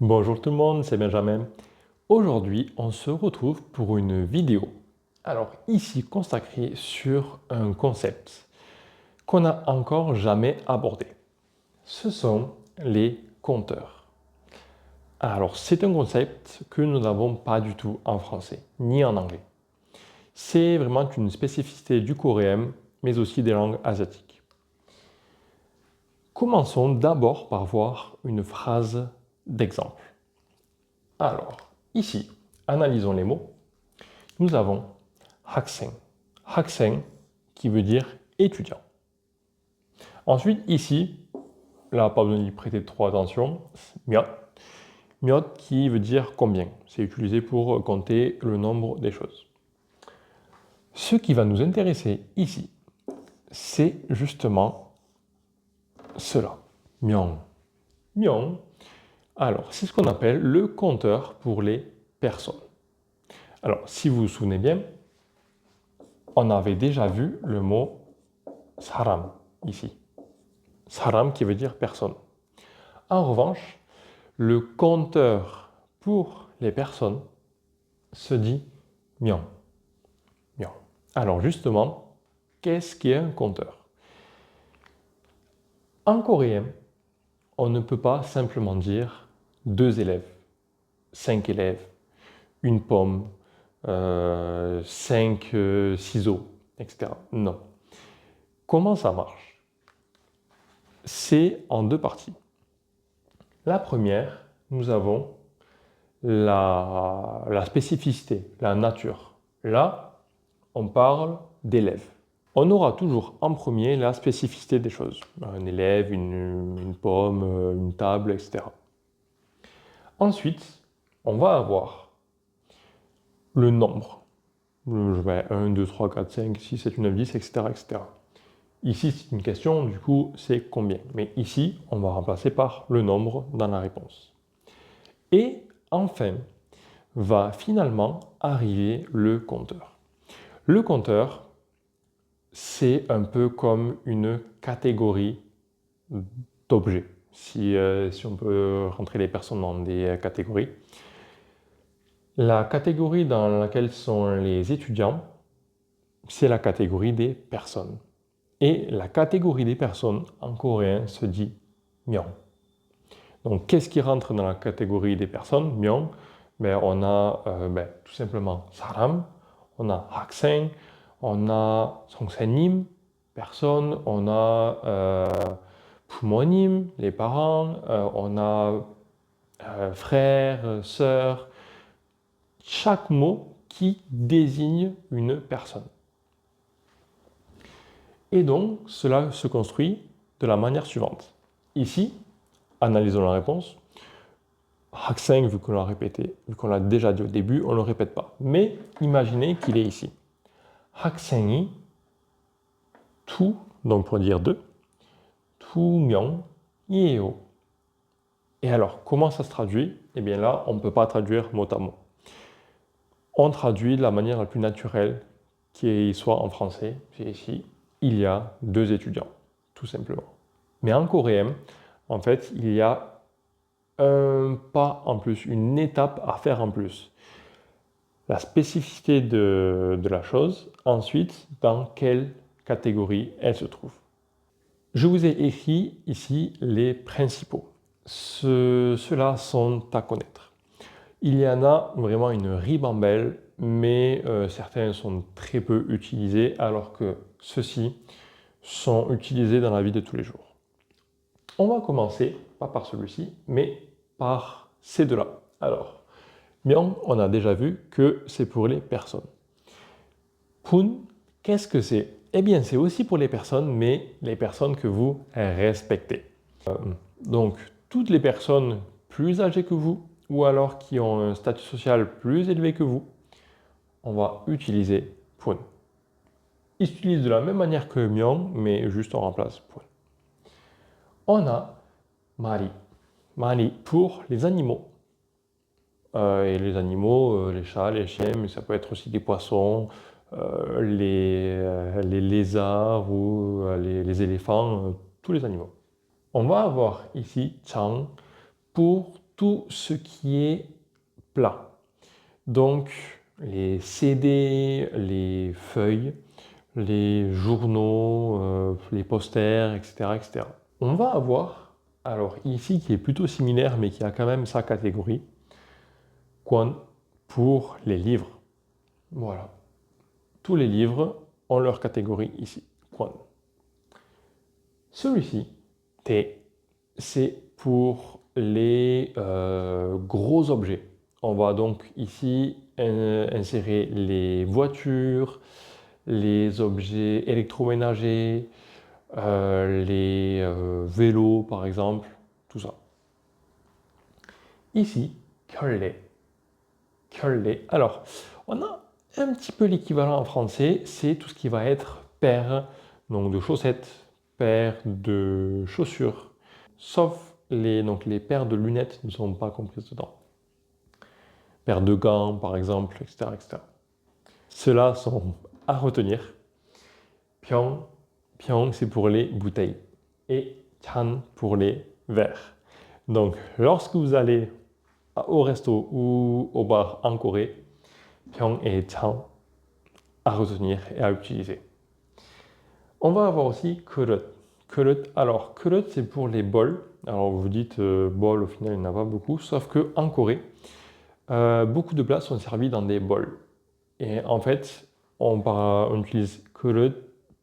Bonjour tout le monde, c'est Benjamin. Aujourd'hui, on se retrouve pour une vidéo. Alors ici consacrée sur un concept qu'on n'a encore jamais abordé. Ce sont les compteurs. Alors c'est un concept que nous n'avons pas du tout en français, ni en anglais. C'est vraiment une spécificité du coréen, mais aussi des langues asiatiques. Commençons d'abord par voir une phrase d'exemple. Alors, ici, analysons les mots. Nous avons 학생. 학생 qui veut dire étudiant. Ensuite, ici, là, pas besoin d'y prêter trop attention, 몇. 몇 qui veut dire combien. C'est utilisé pour compter le nombre des choses. Ce qui va nous intéresser ici, c'est justement cela. 명. 명. Alors, c'est ce qu'on appelle le compteur pour les personnes. Alors, si vous vous souvenez bien, on avait déjà vu le mot 사람 ici. 사람 qui veut dire personne. En revanche, le compteur pour les personnes se dit 명. 명. Alors justement, qu'est-ce qu'est un compteur? En coréen, on ne peut pas simplement dire 2 élèves, 5 élèves, une pomme, 5 ciseaux, etc. Non. Comment ça marche? C'est en deux parties. La première, nous avons la spécificité, la nature. Là, on parle d'élèves. On aura toujours en premier la spécificité des choses. Un élève, une pomme, une table, etc. Ensuite, on va avoir le nombre. 1, 2, 3, 4, 5, 6, 7, 8, 9, 10, etc. etc. Ici, c'est une question, du coup, c'est combien. Mais ici, on va remplacer par le nombre dans la réponse. Et enfin, va finalement arriver le compteur. Le compteur, c'est un peu comme une catégorie d'objets, si on peut rentrer les personnes dans des catégories. La catégorie dans laquelle sont les étudiants, c'est la catégorie des personnes. Et la catégorie des personnes, en coréen, se dit 명. Donc, qu'est-ce qui rentre dans la catégorie des personnes, 명? On a tout simplement 사람, on a 학생, on a 선생님, personne, on a 부모님, les parents, on a frère, sœur. Chaque mot qui désigne une personne. Et donc, cela se construit de la manière suivante. Ici, analysons la réponse. 학생, vu qu'on l'a répété, vu qu'on l'a déjà dit au début, on ne le répète pas. Mais imaginez qu'il est ici. 학생이 두, donc pour dire deux, 두 명이에요. Et alors, comment ça se traduit? Eh bien là, on ne peut pas traduire mot à mot. On traduit de la manière la plus naturelle qui soit en français. C'est ici, il y a 2 étudiants, tout simplement. Mais en coréen, en fait, il y a un pas en plus, une étape à faire en plus. La spécificité de la chose, ensuite, dans quelle catégorie elle se trouve. Je vous ai écrit ici les principaux. Ceux-là sont à connaître. Il y en a vraiment une ribambelle, mais certains sont très peu utilisés, alors que ceux-ci sont utilisés dans la vie de tous les jours. On va commencer, pas par celui-ci, mais par ces deux-là. Alors, 명, on a déjà vu que c'est pour les personnes. 분, qu'est-ce que c'est? Eh bien, c'est aussi pour les personnes, mais les personnes que vous respectez. Donc, toutes les personnes plus âgées que vous, ou alors qui ont un statut social plus élevé que vous, on va utiliser 분. Ils s'utilisent de la même manière que 명, mais juste on remplace 분. On a mari. Mari pour les animaux. Et les animaux, les chats, les chiens, mais ça peut être aussi des poissons, les lézards ou les éléphants, tous les animaux. On va avoir ici chang pour tout ce qui est plat. Donc, les CD, les feuilles, les journaux, les posters, etc., etc. On va avoir, alors ici qui est plutôt similaire mais qui a quand même sa catégorie, Kwon pour les livres. Voilà. Tous les livres ont leur catégorie ici, Kwon. Celui-ci, T, c'est pour les gros objets. On va donc ici insérer les voitures, les objets électroménagers, les vélos par exemple, tout ça. Ici, Kyeoldae. Kyeoldae. Alors, on a un petit peu l'équivalent en français, c'est tout ce qui va être paire donc de chaussettes, paire de chaussures, sauf donc les paires de lunettes ne sont pas comprises dedans. Paire de gants par exemple, etc., etc. Ceux-là sont à retenir. Pyong, Pyong c'est pour les bouteilles et Chan pour les verres. Donc lorsque vous allez au resto ou au bar en Corée, Pyong et Chan à retenir et à utiliser. On va avoir aussi Kurut. Kurut, alors Kurut c'est pour les bols. Alors vous dites bol, au final il n'y en a pas beaucoup, sauf qu'en Corée, beaucoup de plats sont servis dans des bols. Et en fait, on utilise Kurut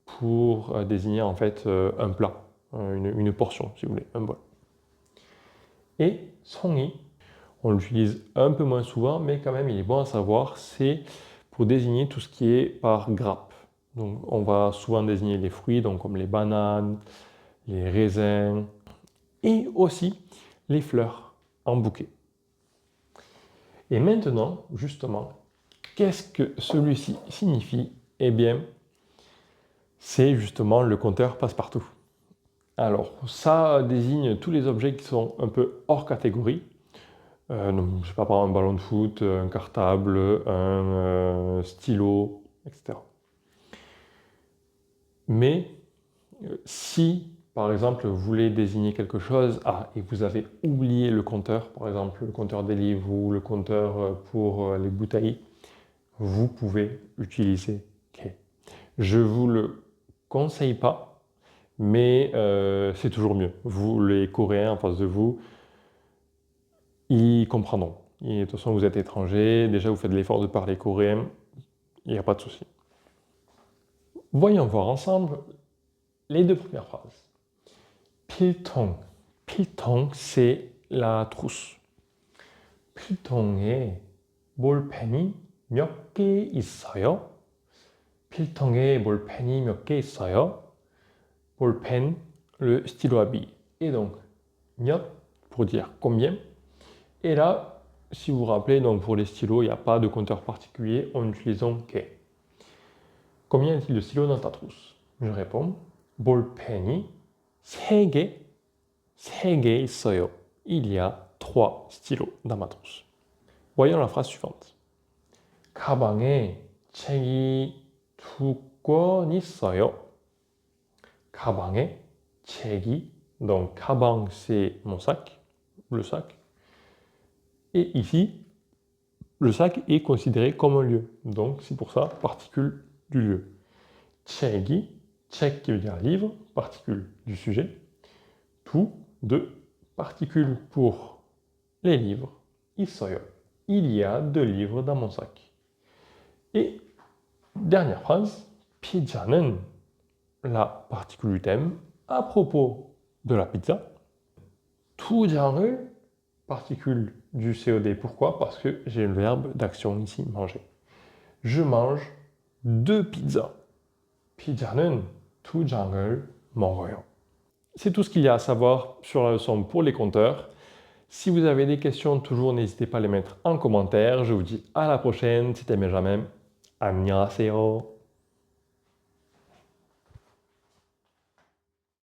pour désigner en fait un plat, une portion si vous voulez, un bol. Et Songi, on l'utilise un peu moins souvent, mais quand même il est bon à savoir, c'est pour désigner tout ce qui est par grappe. Donc on va souvent désigner les fruits, donc comme les bananes, les raisins, et aussi les fleurs en bouquet. Et maintenant, justement, qu'est-ce que celui-ci signifie? Eh bien, c'est justement le compteur passe-partout. Alors, ça désigne tous les objets qui sont un peu hors catégorie. Donc, je sais pas, par exemple, un ballon de foot, un cartable, un stylo, etc. Mais si, par exemple, vous voulez désigner quelque chose, et vous avez oublié le compteur, par exemple le compteur des livres ou le compteur pour les bouteilles, vous pouvez utiliser K. Je vous le conseille pas, mais c'est toujours mieux. Vous, les Coréens en face de vous, ils comprendront. Et de toute façon, vous êtes étranger, déjà vous faites l'effort de parler coréen, il n'y a pas de souci. Voyons voir ensemble les deux premières phrases. 필통. 필통, c'est la trousse. 필통에 볼펜이 몇 개 있어요? 필통에 볼펜이 몇 개 있어요? 볼펜, le stylo à billes. Et donc, 몇 pour dire combien. Et là, si vous vous rappelez, donc pour les stylos, il n'y a pas de compteur particulier, on utilise que. Combien y a-t-il de stylos dans ta trousse? Je réponds, 볼펜이 3개, 3개 있어요. Il y a 3 stylos dans ma trousse. Voyons la phrase suivante. 가방에 책이 2권 있어요. 가방에 책이, donc 가방 c'est mon sac, le sac. Et ici, le sac est considéré comme un lieu. Donc c'est pour ça, particule du lieu. 책이, 책 qui veut dire livre, particule du sujet. Tout de particule pour les livres. 있어요. Il y a 2 livres dans mon sac. Et dernière phrase, 피자는, la particule du thème, à propos de la pizza. 투장을, particule du COD. Pourquoi? Parce que j'ai le verbe d'action ici, manger. Je mange 2 pizzas. 피자는 2장을 먹어요. C'est tout ce qu'il y a à savoir sur la leçon pour les compteurs. Si vous avez des questions, toujours n'hésitez pas à les mettre en commentaire. Je vous dis à la prochaine. C'était Benjamin. 안녕하세요.